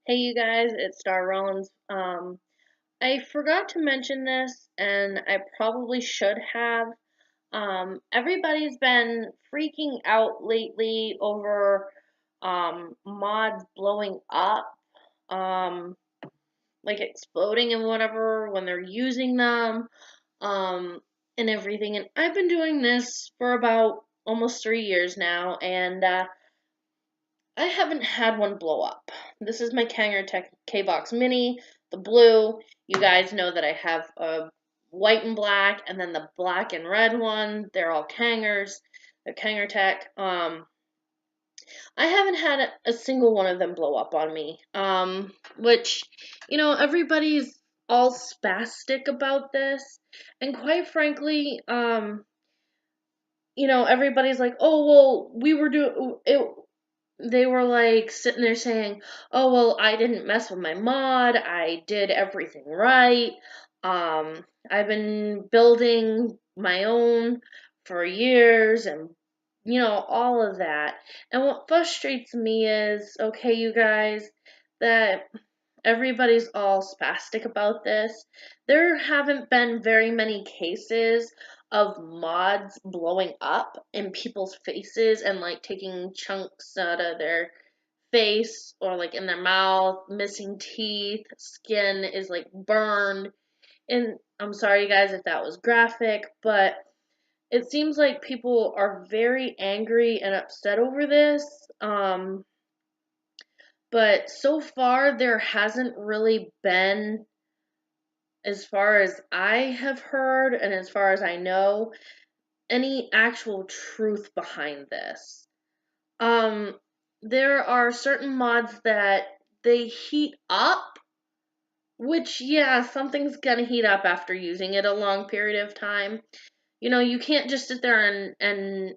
Hey you guys, it's Star Rollins. I forgot to mention this, and I probably should have. Everybody's been freaking out lately over mods blowing up, um, like exploding and whatever when they're using them, and everything. And I've been doing this for about almost 3 years now, and I haven't had one blow up. This is my Kanger Tech K-Box Mini, the blue. You guys know that I have a white and black, and then the black and red one. They're all Kangers. They're Kanger Tech. I haven't had a single one of them blow up on me. Which, everybody's all spastic about this, and quite frankly, everybody's like, oh well, we were doing it. They were like sitting there saying, "Oh well, I didn't mess with my mod. I did everything right. I've been building my own for years, and all of that." And what frustrates me is, okay, you guys, that everybody's all spastic about this. There haven't been very many cases of mods blowing up in people's faces and like taking chunks out of their face or like in their mouth, missing teeth, skin is like burned. And I'm sorry, guys, if that was graphic, but it seems like people are very angry and upset over this. But so far, there hasn't really been, as far as I have heard and as far as I know, any actual truth behind this. Um, there are certain mods that they heat up, which, yeah, something's gonna heat up after using it a long period of time. You can't just sit there and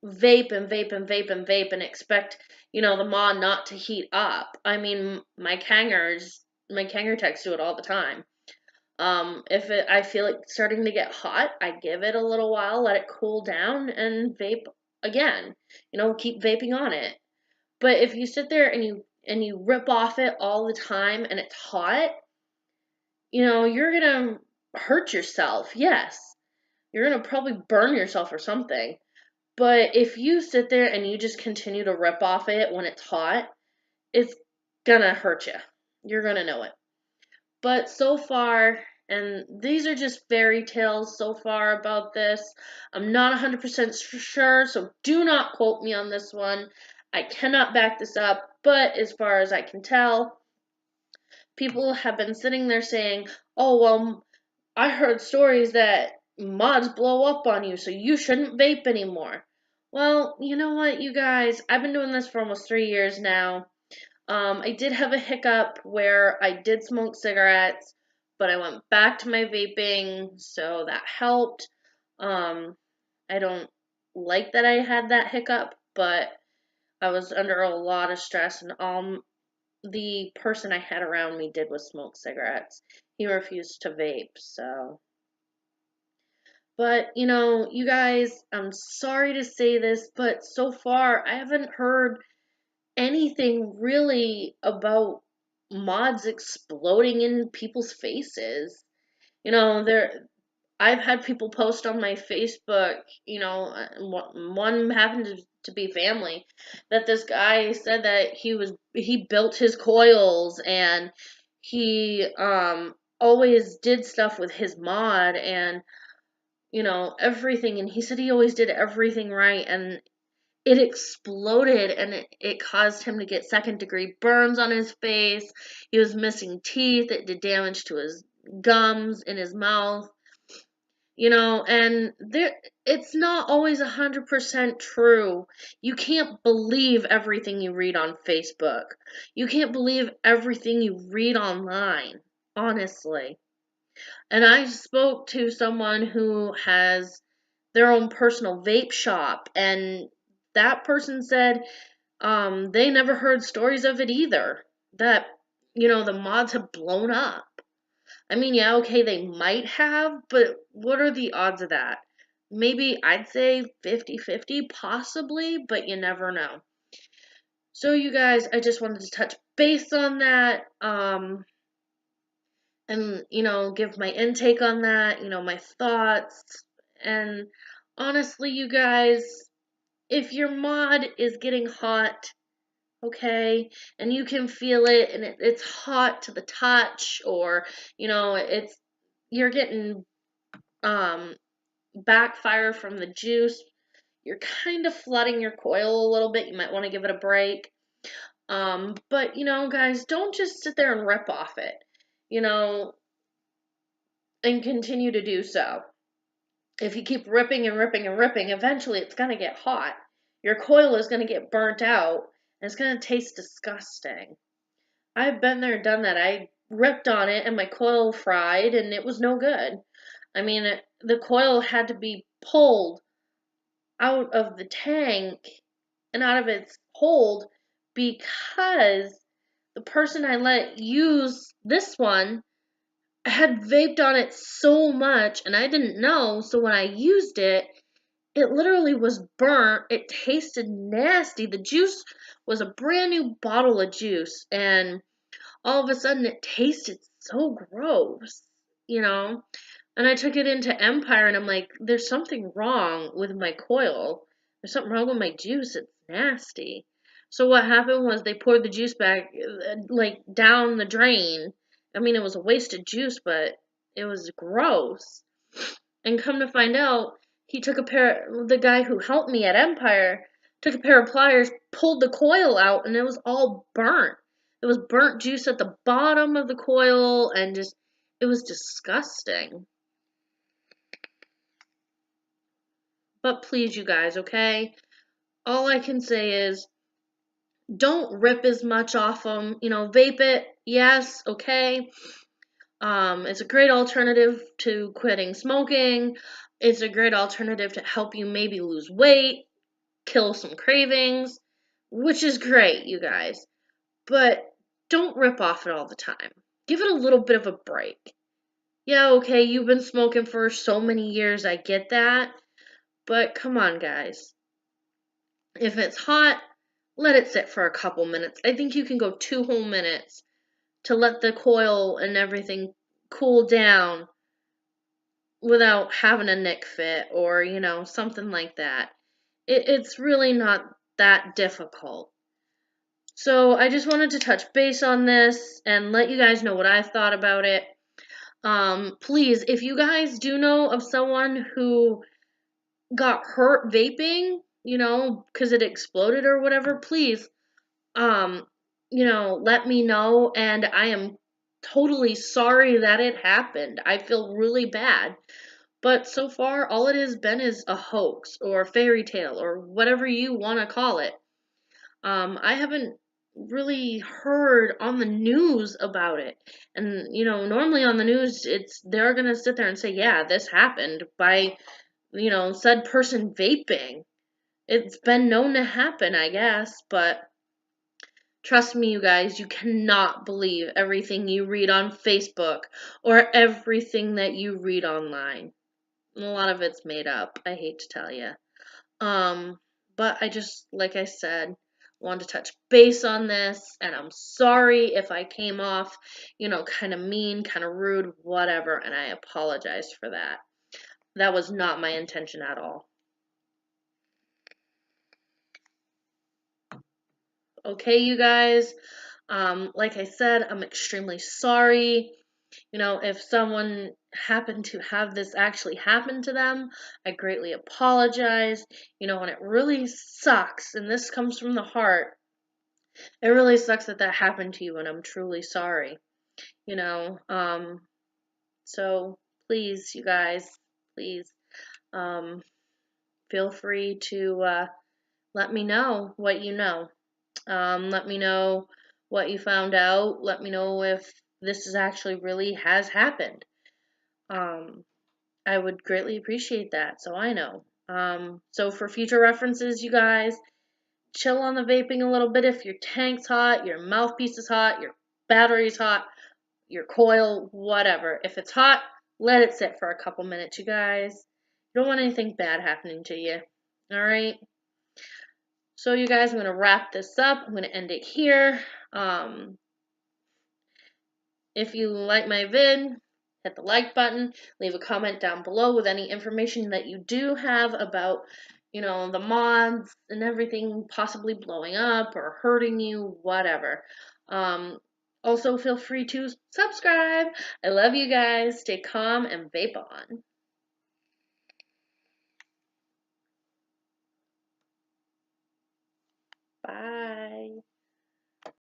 vape and vape and vape and vape and expect, the mod not to heat up. I mean, my Kanger techs do it all the time. If I feel like starting to get hot, I give it a little while, let it cool down, and vape again. Keep vaping on it. But if you sit there and you rip off it all the time and it's hot, you're gonna hurt yourself. Yes, you're gonna probably burn yourself or something. But if you sit there and you just continue to rip off it when it's hot, it's gonna hurt you. You're gonna know it. But so far, and these are just fairy tales so far about this, I'm not 100% sure, so do not quote me on this one. I cannot back this up, but as far as I can tell, people have been sitting there saying, oh, well, I heard stories that mods blow up on you, so you shouldn't vape anymore. Well, you know what, you guys? I've been doing this for almost 3 years now. I did have a hiccup where I did smoke cigarettes, but I went back to my vaping, so that helped. Um, I don't like that I had that hiccup, but I was under a lot of stress, and the person I had around me did was smoke cigarettes. He refused to vape, so. But, you guys, I'm sorry to say this, but so far I haven't heard anything really about mods exploding in people's faces. There I've had people post on my Facebook, one happened to be family, that this guy said that he built his coils and he always did stuff with his mod and everything, and he said he always did everything right, and it exploded and it caused him to get second degree burns on his face. He was missing teeth. It did damage to his gums in his mouth. And it's not always 100% true. You can't believe everything you read on Facebook. You can't believe everything you read online, honestly. And I spoke to someone who has their own personal vape shop, and that person said they never heard stories of it either. That, the mods have blown up. I mean, yeah, okay, they might have, but what are the odds of that? Maybe I'd say 50-50, possibly, but you never know. So you guys, I just wanted to touch base on that, and, give my intake on that, my thoughts. And honestly, you guys, if your mod is getting hot, okay, and you can feel it, and it's hot to the touch, or, you're getting, um, backfire from the juice, you're kind of flooding your coil a little bit, you might want to give it a break. But, guys, don't just sit there and rip off it, you know, and continue to do so. If you keep ripping and ripping and ripping, eventually it's going to get hot. Your coil is going to get burnt out, and it's going to taste disgusting. I've been there, done that. I ripped on it, and my coil fried, and it was no good. I mean, the coil had to be pulled out of the tank and out of its hold because the person I let use this one had vaped on it so much and I didn't know. So when I used it, it literally was burnt. It tasted nasty. The juice was a brand new bottle of juice, and all of a sudden it tasted so gross, you know? And I took it into Empire and I'm like, there's something wrong with my coil. There's something wrong with my juice. It's nasty. So what happened was they poured the juice back, like, down the drain. I mean, it was a wasted juice, but it was gross. And come to find out, the guy who helped me at Empire took a pair of pliers, pulled the coil out, and it was all burnt. There was burnt juice at the bottom of the coil, and just, it was disgusting. But please, you guys, okay? All I can say is don't rip as much off them. Vape it, yes, okay. It's a great alternative to quitting smoking. It's a great alternative to help you maybe lose weight, kill some cravings, which is great, you guys. But don't rip off it all the time. Give it a little bit of a break. Yeah, okay, you've been smoking for so many years, I get that. But come on, guys. If it's hot, let it sit for a couple minutes. I think you can go 2 whole minutes to let the coil and everything cool down without having a nick fit or, something like that. It's really not that difficult. So I just wanted to touch base on this and let you guys know what I thought about it. Please, if you guys do know of someone who got hurt vaping, because it exploded or whatever, please, let me know. And I am totally sorry that it happened. I feel really bad. But so far, all it has been is a hoax or a fairy tale or whatever you want to call it. I haven't really heard on the news about it. And, normally on the news, they're going to sit there and say, yeah, this happened by, said person vaping. It's been known to happen, I guess, but trust me, you guys, you cannot believe everything you read on Facebook or everything that you read online. A lot of it's made up, I hate to tell you. But I just, like I said, wanted to touch base on this, and I'm sorry if I came off, kind of mean, kind of rude, whatever, and I apologize for that. That was not my intention at all. Okay, you guys, like I said, I'm extremely sorry. If someone happened to have this actually happen to them, I greatly apologize. And it really sucks, and this comes from the heart. It really sucks that that happened to you, and I'm truly sorry. You know, um, so please, you guys, please, um, feel free to let me know what you know. Let me know what you found out. Let me know if this is actually really has happened. Um, I would greatly appreciate that, so I know. So for future references, you guys, chill on the vaping a little bit. If your tank's hot, your mouthpiece is hot, your battery's hot, your coil, whatever. If it's hot, let it sit for a couple minutes, you guys. You don't want anything bad happening to you. Alright? So you guys, I'm going to wrap this up. I'm going to end it here. If you like my vid, hit the like button, leave a comment down below with any information that you do have about, the mods and everything possibly blowing up or hurting you, whatever. Also, feel free to subscribe. I love you guys. Stay calm and vape on. Bye.